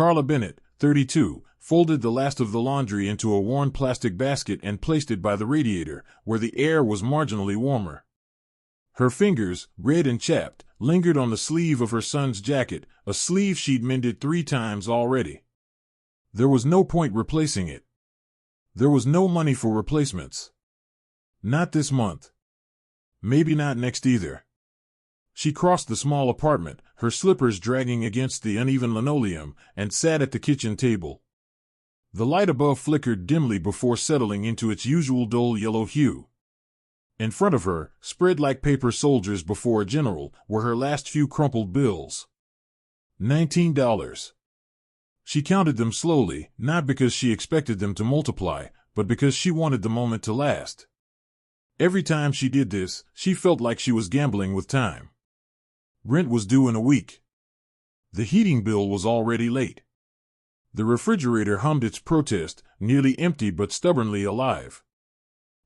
Carla Bennett, 32, folded the last of the laundry into a worn plastic basket and placed it by the radiator, where the air was marginally warmer. Her fingers, red and chapped, lingered on the sleeve of her son's jacket, a sleeve she'd mended 3 times already. There was no point replacing it. There was no money for replacements. Not this month. Maybe not next either. She crossed the small apartment, her slippers dragging against the uneven linoleum, and sat at the kitchen table. The light above flickered dimly before settling into its usual dull yellow hue. In front of her, spread like paper soldiers before a general, were her last few crumpled bills. $19. She counted them slowly, not because she expected them to multiply, but because she wanted the moment to last. Every time she did this, she felt like she was gambling with time. Rent was due in a week. The heating bill was already late. The refrigerator hummed its protest, nearly empty but stubbornly alive.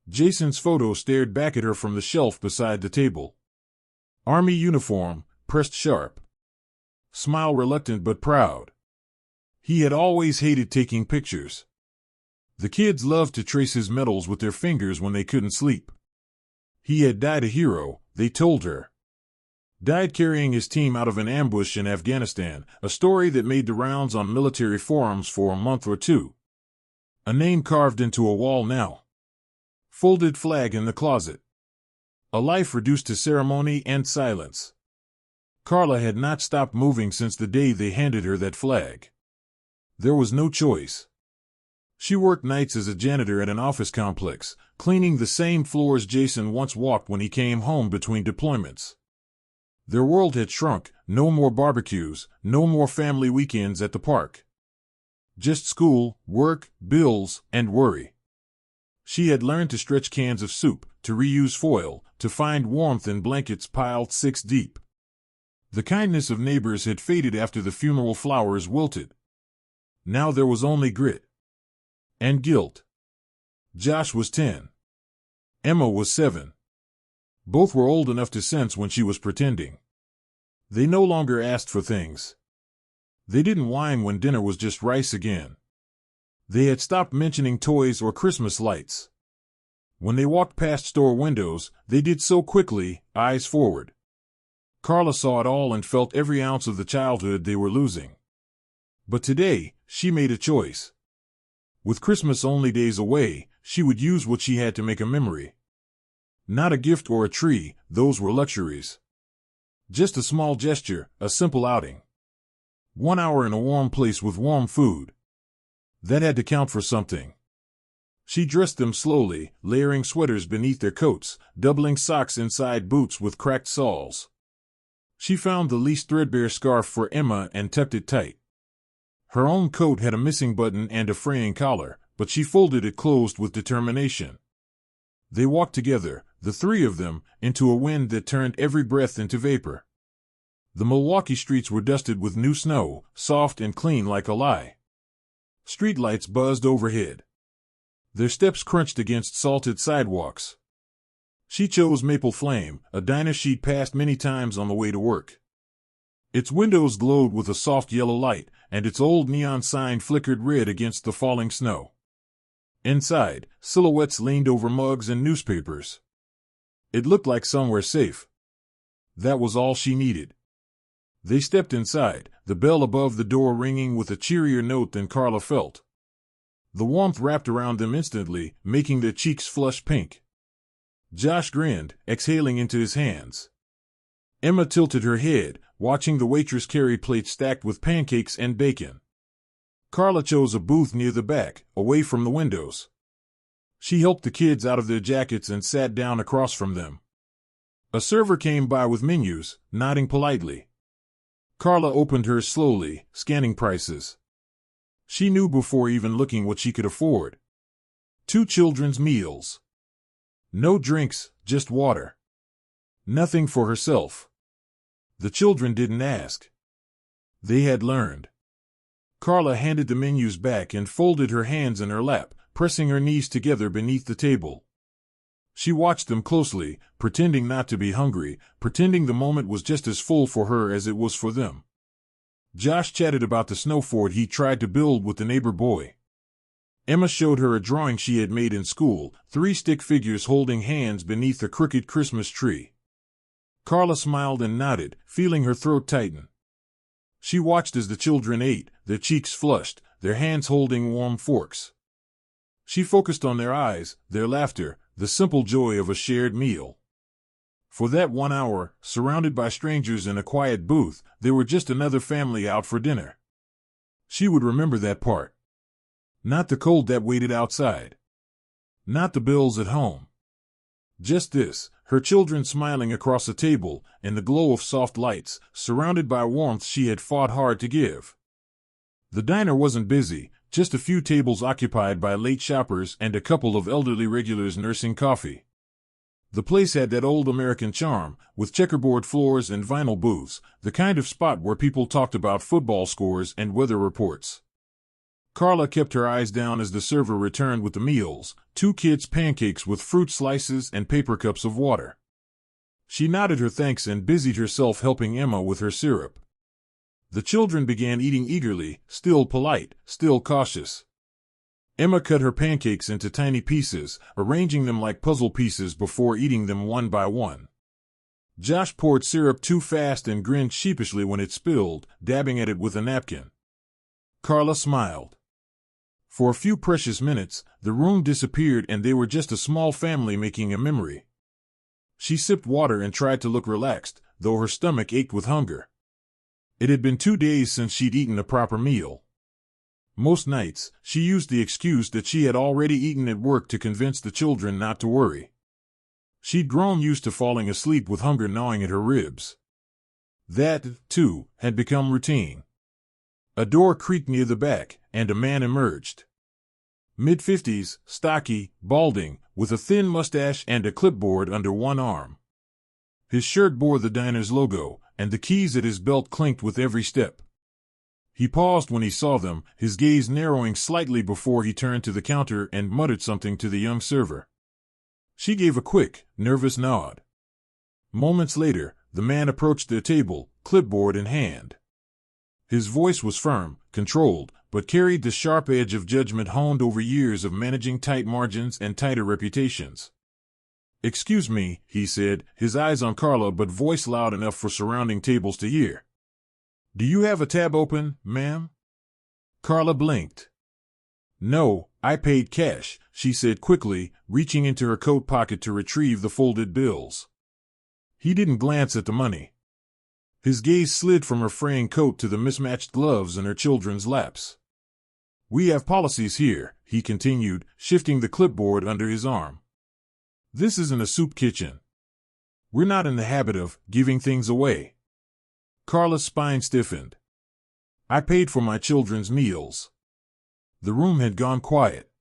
Jason's photo stared back at her from the shelf beside the table. Army uniform, pressed sharp. Smile reluctant but proud. He had always hated taking pictures. The kids loved to trace his medals with their fingers when they couldn't sleep. He had died a hero, they told her. Died carrying his team out of an ambush in Afghanistan, a story that made the rounds on military forums for a month or two. A name carved into a wall now. Folded flag in the closet. A life reduced to ceremony and silence. Carla had not stopped moving since the day they handed her that flag. There was no choice. She worked nights as a janitor at an office complex, cleaning the same floors Jason once walked when he came home between deployments. Their world had shrunk, no more barbecues, no more family weekends at the park. Just school, work, bills, and worry. She had learned to stretch cans of soup, to reuse foil, to find warmth in blankets piled 6 deep. The kindness of neighbors had faded after the funeral flowers wilted. Now there was only grit. And guilt. Josh was 10. Emma was 7. Both were old enough to sense when she was pretending. They no longer asked for things. They didn't whine when dinner was just rice again. They had stopped mentioning toys or Christmas lights. When they walked past store windows, they did so quickly, eyes forward. Carla saw it all and felt every ounce of the childhood they were losing. But today, she made a choice. With Christmas only days away, she would use what she had to make a memory. Not a gift or a tree, those were luxuries. Just a small gesture, a simple outing. 1 hour in a warm place with warm food. That had to count for something. She dressed them slowly, layering sweaters beneath their coats, doubling socks inside boots with cracked soles. She found the least threadbare scarf for Emma and tucked it tight. Her own coat had a missing button and a fraying collar, but she folded it closed with determination. They walked together, the 3 of them, into a wind that turned every breath into vapor. The Milwaukee streets were dusted with new snow, soft and clean like a lie. Streetlights buzzed overhead. Their steps crunched against salted sidewalks. She chose Maple Flame, a diner she'd passed many times on the way to work. Its windows glowed with a soft yellow light, and its old neon sign flickered red against the falling snow. Inside, silhouettes leaned over mugs and newspapers. It looked like somewhere safe. That was all she needed. They stepped inside, the bell above the door ringing with a cheerier note than Carla felt. The warmth wrapped around them instantly, making their cheeks flush pink. Josh grinned, exhaling into his hands. Emma tilted her head, watching the waitress carry plates stacked with pancakes and bacon. Carla chose a booth near the back, away from the windows. She helped the kids out of their jackets and sat down across from them. A server came by with menus, nodding politely. Carla opened hers slowly, scanning prices. She knew before even looking what she could afford. 2 children's meals. No drinks, just water. Nothing for herself. The children didn't ask. They had learned. Carla handed the menus back and folded her hands in her lap, pressing her knees together beneath the table. She watched them closely, pretending not to be hungry, pretending the moment was just as full for her as it was for them. Josh chatted about the snow fort he tried to build with the neighbor boy. Emma showed her a drawing she had made in school, 3 stick figures holding hands beneath a crooked Christmas tree. Carla smiled and nodded, feeling her throat tighten. She watched as the children ate, their cheeks flushed, their hands holding warm forks. She focused on their eyes, their laughter, the simple joy of a shared meal. For that 1 hour, surrounded by strangers in a quiet booth, they were just another family out for dinner. She would remember that part. Not the cold that waited outside. Not the bills at home. Just this, her children smiling across a table, in the glow of soft lights, surrounded by warmth she had fought hard to give. The diner wasn't busy, just a few tables occupied by late shoppers and a couple of elderly regulars nursing coffee. The place had that old American charm, with checkerboard floors and vinyl booths, the kind of spot where people talked about football scores and weather reports. Carla kept her eyes down as the server returned with the meals, 2 kids' pancakes with fruit slices and paper cups of water. She nodded her thanks and busied herself helping Emma with her syrup. The children began eating eagerly, still polite, still cautious. Emma cut her pancakes into tiny pieces, arranging them like puzzle pieces before eating them one by one. Josh poured syrup too fast and grinned sheepishly when it spilled, dabbing at it with a napkin. Carla smiled. For a few precious minutes, the room disappeared and they were just a small family making a memory. She sipped water and tried to look relaxed, though her stomach ached with hunger. It had been 2 days since she'd eaten a proper meal. Most nights, she used the excuse that she had already eaten at work to convince the children not to worry. She'd grown used to falling asleep with hunger gnawing at her ribs. That, too, had become routine. A door creaked near the back, and a man emerged. Mid-50s, stocky, balding, with a thin mustache and a clipboard under one arm. His shirt bore the diner's logo, and the keys at his belt clinked with every step. He paused when he saw them, his gaze narrowing slightly before he turned to the counter and muttered something to the young server. She gave a quick, nervous nod. Moments later, the man approached their table, clipboard in hand. His voice was firm, controlled, but carried the sharp edge of judgment honed over years of managing tight margins and tighter reputations. "Excuse me," he said, his eyes on Carla but voice loud enough for surrounding tables to hear. "Do you have a tab open, ma'am?" Carla blinked. "No, I paid cash," she said quickly, reaching into her coat pocket to retrieve the folded bills. He didn't glance at the money. His gaze slid from her fraying coat to the mismatched gloves in her children's laps. "We have policies here," he continued, shifting the clipboard under his arm. "This isn't a soup kitchen. We're not in the habit of giving things away." Carla's spine stiffened. "I paid for my children's meals." The room had gone quiet.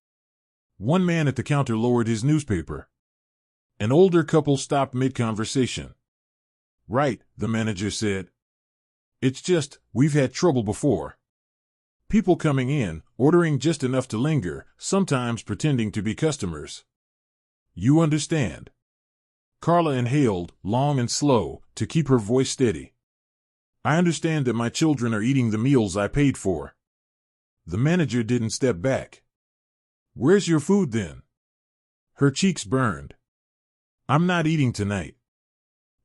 One man at the counter lowered his newspaper. An older couple stopped mid-conversation. "Right," the manager said. "It's just, we've had trouble before. People coming in, ordering just enough to linger, sometimes pretending to be customers. You understand." Carla inhaled, long and slow, to keep her voice steady. "I understand that my children are eating the meals I paid for." The manager didn't step back. "Where's your food then?" Her cheeks burned. "I'm not eating tonight."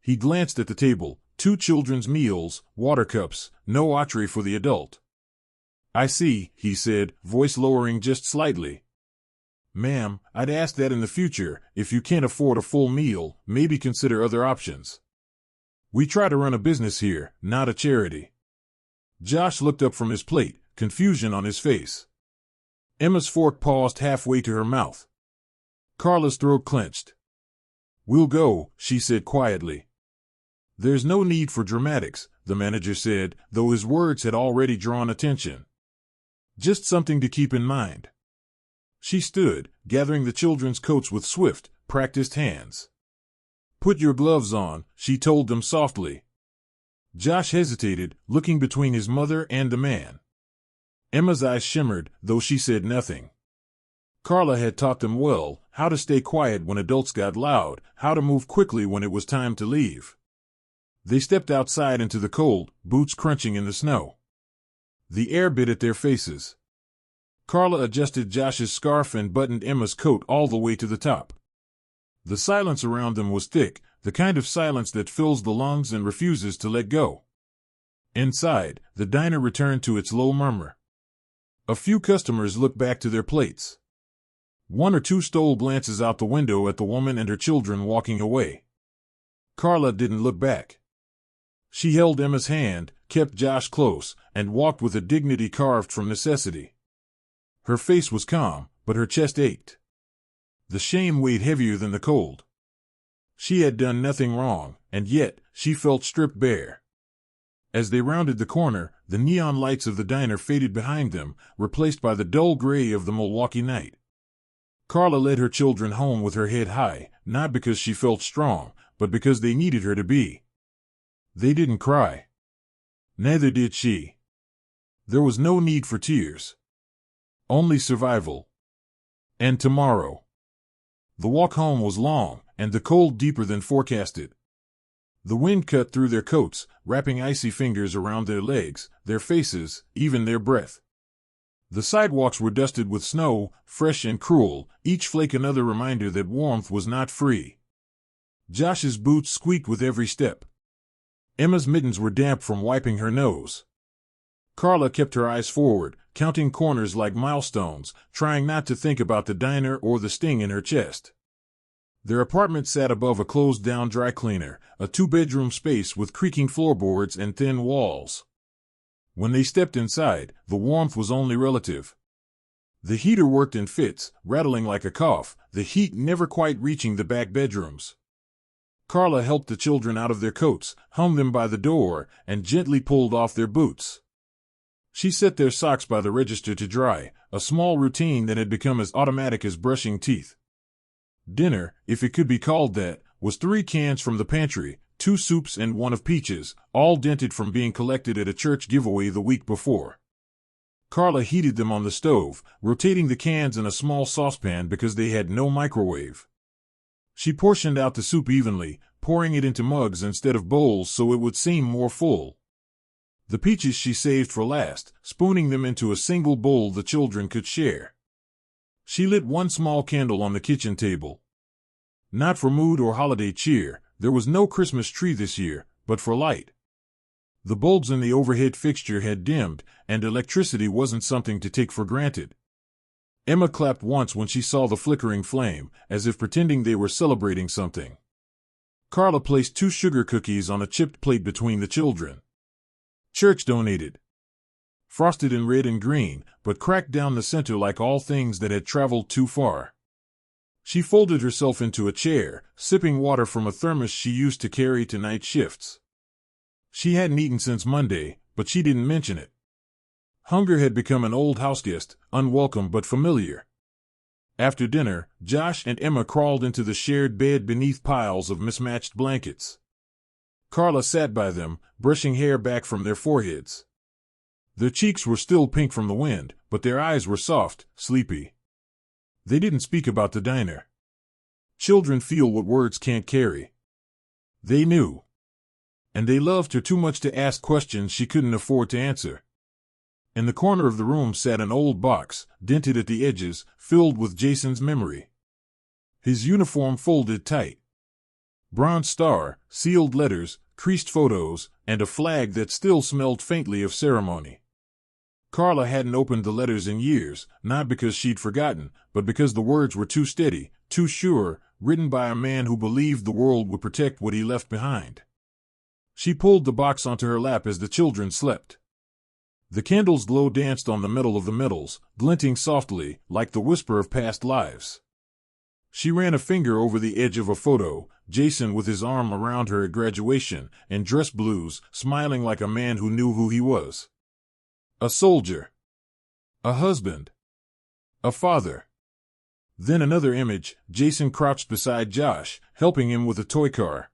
He glanced at the table, 2 children's meals, water cups, no entree for the adult. "I see," he said, voice lowering just slightly. "Ma'am, I'd ask that in the future, if you can't afford a full meal, maybe consider other options. We try to run a business here, not a charity." Josh looked up from his plate, confusion on his face. Emma's fork paused halfway to her mouth. Carla's throat clenched. "We'll go," she said quietly. "There's no need for dramatics," the manager said, though his words had already drawn attention. "Just something to keep in mind." She stood, gathering the children's coats with swift, practiced hands. "Put your gloves on," she told them softly. Josh hesitated, looking between his mother and the man. Emma's eyes shimmered, though she said nothing. Carla had taught them well, how to stay quiet when adults got loud, how to move quickly when it was time to leave. They stepped outside into the cold, boots crunching in the snow. The air bit at their faces. Carla adjusted Josh's scarf and buttoned Emma's coat all the way to the top. The silence around them was thick, the kind of silence that fills the lungs and refuses to let go. Inside, the diner returned to its low murmur. A few customers looked back to their plates. One or two stole glances out the window at the woman and her children walking away. Carla didn't look back. She held Emma's hand, kept Josh close, and walked with a dignity carved from necessity. Her face was calm, but her chest ached. The shame weighed heavier than the cold. She had done nothing wrong, and yet she felt stripped bare. As they rounded the corner, the neon lights of the diner faded behind them, replaced by the dull gray of the Milwaukee night. Carla led her children home with her head high, not because she felt strong, but because they needed her to be. They didn't cry. Neither did she. There was no need for tears. Only survival. And tomorrow. The walk home was long, and the cold deeper than forecasted. The wind cut through their coats, wrapping icy fingers around their legs, their faces, even their breath. The sidewalks were dusted with snow, fresh and cruel, each flake another reminder that warmth was not free. Josh's boots squeaked with every step. Emma's mittens were damp from wiping her nose. Carla kept her eyes forward, counting corners like milestones, trying not to think about the diner or the sting in her chest. Their apartment sat above a closed-down dry cleaner, a two-bedroom space with creaking floorboards and thin walls. When they stepped inside, the warmth was only relative. The heater worked in fits, rattling like a cough, the heat never quite reaching the back bedrooms. Carla helped the children out of their coats, hung them by the door, and gently pulled off their boots. She set their socks by the register to dry, a small routine that had become as automatic as brushing teeth. Dinner, if it could be called that, was 3 cans from the pantry, 2 soups and 1 of peaches, all dented from being collected at a church giveaway the week before. Carla heated them on the stove, rotating the cans in a small saucepan because they had no microwave. She portioned out the soup evenly, pouring it into mugs instead of bowls so it would seem more full. The peaches she saved for last, spooning them into a single bowl the children could share. She lit 1 small candle on the kitchen table. Not for mood or holiday cheer, there was no Christmas tree this year, but for light. The bulbs in the overhead fixture had dimmed, and electricity wasn't something to take for granted. Emma clapped once when she saw the flickering flame, as if pretending they were celebrating something. Carla placed 2 sugar cookies on a chipped plate between the children. Church donated. Frosted in red and green, but cracked down the center like all things that had traveled too far. She folded herself into a chair, sipping water from a thermos she used to carry to night shifts. She hadn't eaten since Monday, but she didn't mention it. Hunger had become an old houseguest, unwelcome but familiar. After dinner, Josh and Emma crawled into the shared bed beneath piles of mismatched blankets. Carla sat by them, brushing hair back from their foreheads. Their cheeks were still pink from the wind, but their eyes were soft, sleepy. They didn't speak about the diner. Children feel what words can't carry. They knew. And they loved her too much to ask questions she couldn't afford to answer. In the corner of the room sat an old box, dented at the edges, filled with Jason's memory. His uniform folded tight. Bronze star, sealed letters, creased photos, and a flag that still smelled faintly of ceremony. Carla hadn't opened the letters in years, not because she'd forgotten, but because the words were too steady, too sure, written by a man who believed the world would protect what he left behind. She pulled the box onto her lap as the children slept. The candle's glow danced on the metal of the metals, glinting softly, like the whisper of past lives. She ran a finger over the edge of a photo, Jason with his arm around her at graduation, in dress blues, smiling like a man who knew who he was. A soldier. A husband. A father. Then another image, Jason crouched beside Josh, helping him with a toy car.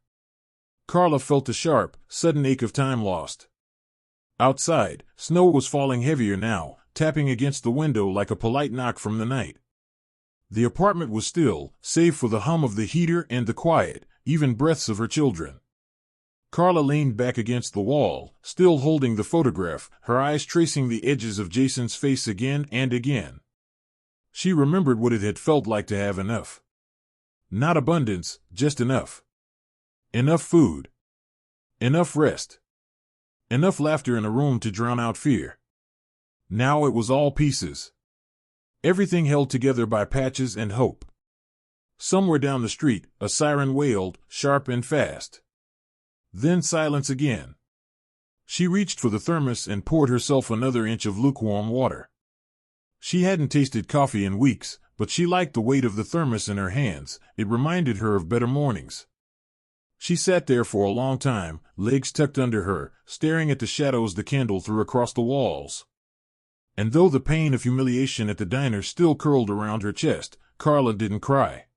Carla felt a sharp, sudden ache of time lost. Outside, snow was falling heavier now, tapping against the window like a polite knock from the night. The apartment was still, save for the hum of the heater and the quiet, even breaths of her children. Carla leaned back against the wall, still holding the photograph, her eyes tracing the edges of Jason's face again and again. She remembered what it had felt like to have enough. Not abundance, just enough. Enough food. Enough rest. Enough laughter in a room to drown out fear. Now it was all pieces. Everything held together by patches and hope. Somewhere down the street, a siren wailed, sharp and fast. Then silence again. She reached for the thermos and poured herself another inch of lukewarm water. She hadn't tasted coffee in weeks, but she liked the weight of the thermos in her hands. It reminded her of better mornings. She sat there for a long time, legs tucked under her, staring at the shadows the candle threw across the walls. And though the pain of humiliation at the diner still curled around her chest, Carla didn't cry.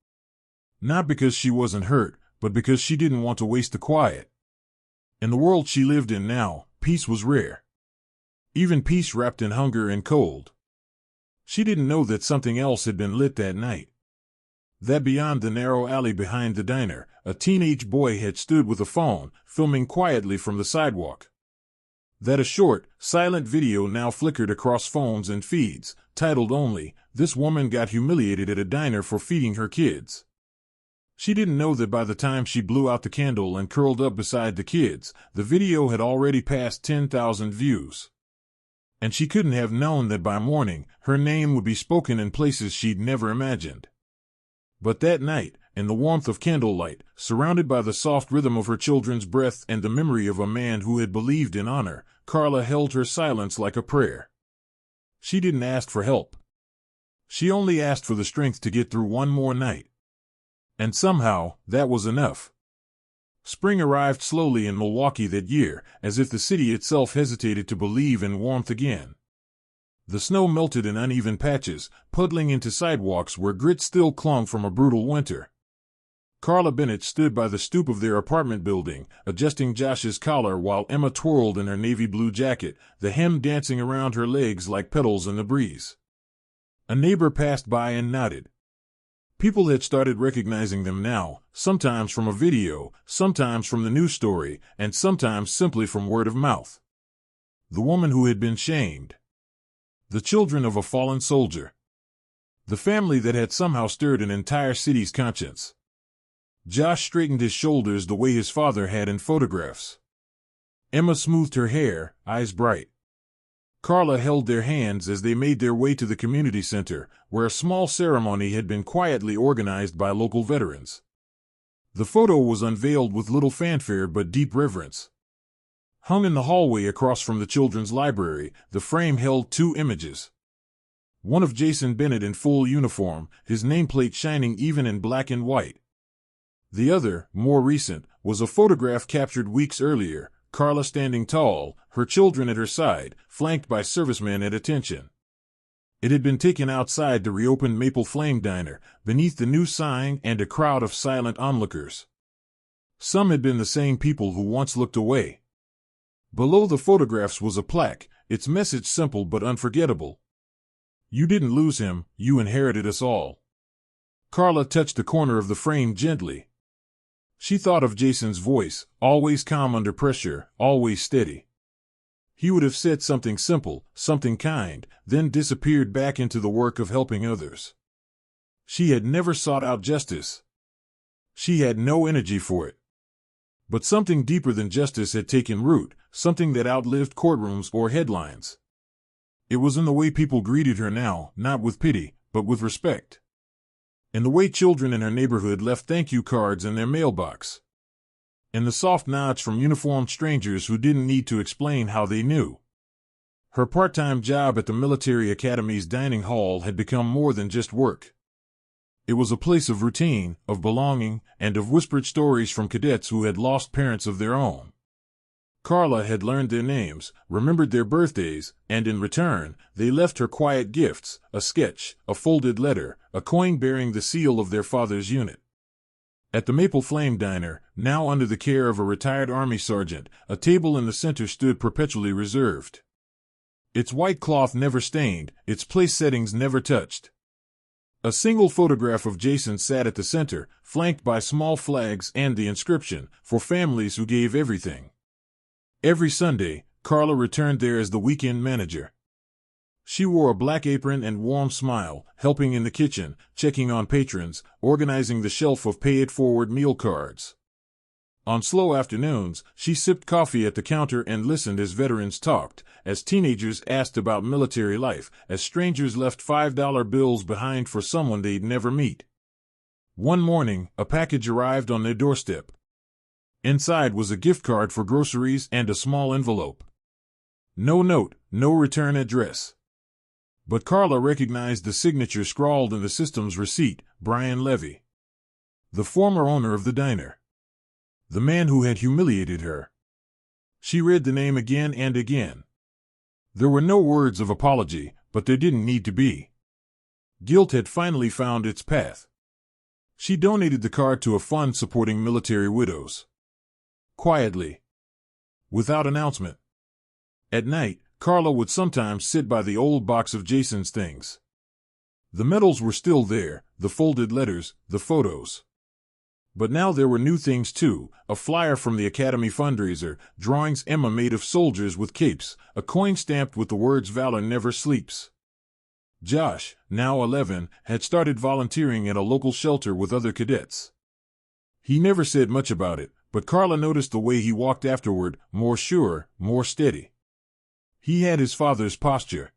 Not because she wasn't hurt, but because she didn't want to waste the quiet. In the world she lived in now, peace was rare. Even peace wrapped in hunger and cold. She didn't know that something else had been lit that night. That beyond the narrow alley behind the diner, a teenage boy had stood with a phone, filming quietly from the sidewalk. That a short, silent video now flickered across phones and feeds, titled only, "This woman got humiliated at a diner for feeding her kids." She didn't know that by the time she blew out the candle and curled up beside the kids, the video had already passed 10,000 views. And she couldn't have known that by morning, her name would be spoken in places she'd never imagined. But that night, in the warmth of candlelight, surrounded by the soft rhythm of her children's breath and the memory of a man who had believed in honor, Carla held her silence like a prayer. She didn't ask for help. She only asked for the strength to get through one more night. And somehow, that was enough. Spring arrived slowly in Milwaukee that year, as if the city itself hesitated to believe in warmth again. The snow melted in uneven patches, puddling into sidewalks where grit still clung from a brutal winter. Carla Bennett stood by the stoop of their apartment building, adjusting Josh's collar while Emma twirled in her navy blue jacket, the hem dancing around her legs like petals in the breeze. A neighbor passed by and nodded. People had started recognizing them now, sometimes from a video, sometimes from the news story, and sometimes simply from word of mouth. The woman who had been shamed. The children of a fallen soldier. The family that had somehow stirred an entire city's conscience. Josh straightened his shoulders the way his father had in photographs. Emma smoothed her hair, eyes bright. Carla held their hands as they made their way to the community center, where a small ceremony had been quietly organized by local veterans. The photo was unveiled with little fanfare but deep reverence. Hung in the hallway across from the children's library, the frame held two images. One of Jason Bennett in full uniform, his nameplate shining even in black and white. The other, more recent, was a photograph captured weeks earlier, Carla standing tall, her children at her side, flanked by servicemen at attention. It had been taken outside the reopened Maple Flame Diner, beneath the new sign and a crowd of silent onlookers. Some had been the same people who once looked away. Below the photographs was a plaque, its message simple but unforgettable. "You didn't lose him, you inherited us all." Carla touched the corner of the frame gently. She thought of Jason's voice, always calm under pressure, always steady. He would have said something simple, something kind, then disappeared back into the work of helping others. She had never sought out justice. She had no energy for it. But something deeper than justice had taken root, something that outlived courtrooms or headlines. It was in the way people greeted her now, not with pity, but with respect. In the way children in her neighborhood left thank you cards in their mailbox. In the soft nods from uniformed strangers who didn't need to explain how they knew. Her part-time job at the military academy's dining hall had become more than just work. It was a place of routine, of belonging, and of whispered stories from cadets who had lost parents of their own. Carla had learned their names, remembered their birthdays, and in return, they left her quiet gifts, a sketch, a folded letter, a coin bearing the seal of their father's unit. At the Maple Flame Diner, now under the care of a retired Army sergeant, a table in the center stood perpetually reserved. Its white cloth never stained, its place settings never touched. A single photograph of Jason sat at the center, flanked by small flags and the inscription, "For families who gave everything." Every Sunday, Carla returned there as the weekend manager. She wore a black apron and warm smile, helping in the kitchen, checking on patrons, organizing the shelf of pay-it-forward meal cards. On slow afternoons, she sipped coffee at the counter and listened as veterans talked, as teenagers asked about military life, as strangers left $5 bills behind for someone they'd never meet. One morning, a package arrived on their doorstep. Inside was a gift card for groceries and a small envelope. No note, no return address. But Carla recognized the signature scrawled in the system's receipt, Brian Levy, the former owner of the diner. The man who had humiliated her. She read the name again and again. There were no words of apology, but there didn't need to be. Guilt had finally found its path. She donated the card to a fund supporting military widows. Quietly. Without announcement. At night, Carla would sometimes sit by the old box of Jason's things. The medals were still there, the folded letters, the photos. But now there were new things too, a flyer from the Academy fundraiser, drawings Emma made of soldiers with capes, a coin stamped with the words "Valor never sleeps." Josh, now 11, had started volunteering at a local shelter with other cadets. He never said much about it, but Carla noticed the way he walked afterward, more sure, more steady. He had his father's posture.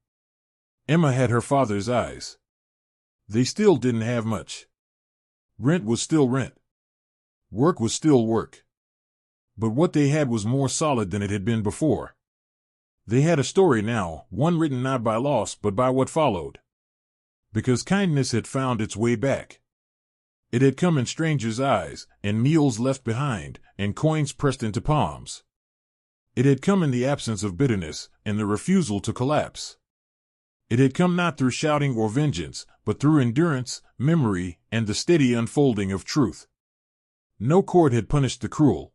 Emma had her father's eyes. They still didn't have much. Rent was still rent. Work was still work. But what they had was more solid than it had been before. They had a story now, one written not by loss but by what followed. Because kindness had found its way back. It had come in strangers' eyes, and meals left behind, and coins pressed into palms. It had come in the absence of bitterness, and the refusal to collapse. It had come not through shouting or vengeance, but through endurance, memory, and the steady unfolding of truth. No court had punished the cruel.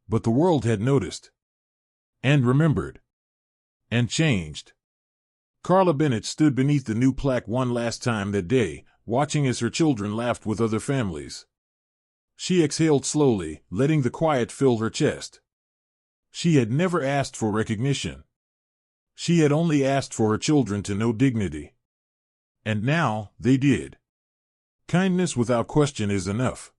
But the world had noticed. And remembered. And changed. Carla Bennett stood beneath the new plaque one last time that day, watching as her children laughed with other families. She exhaled slowly, letting the quiet fill her chest. She had never asked for recognition. She had only asked for her children to know dignity. And now, they did. Kindness without question is enough.